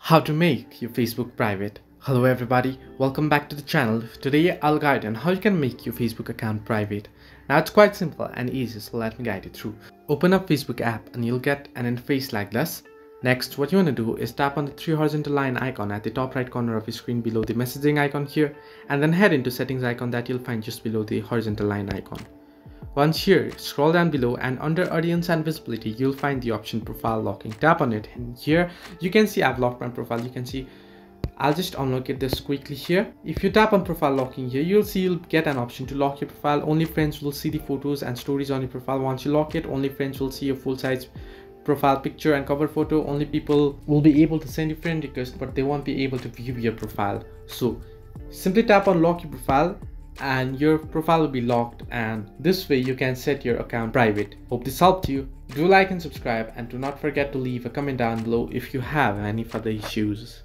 How to make your Facebook private. Hello everybody, welcome back to the channel. Today I'll guide on how you can make your Facebook account private. Now it's quite simple and easy, so let me guide you through. Open up Facebook app and you'll get an interface like this. Next, what you want to do is tap on the three horizontal line icon at the top right corner of your screen below the messaging icon here, and then head into settings icon that you'll find just below the horizontal line icon. Once here, scroll down below and under audience and visibility, you'll find the option profile locking. Tap on it and here you can see I've locked my profile. You can see I'll just unlock it this quickly here. If you tap on profile locking here, you'll see you'll get an option to lock your profile. Only friends will see the photos and stories on your profile. Once you lock it, only friends will see your full size profile picture and cover photo. Only people will be able to send you friend request, but they won't be able to view your profile. So simply tap on lock your profile and your profile will be locked, and this way you can set your account private. Hope this helped you. Do like and subscribe, and do not forget to leave a comment down below if you have any further issues.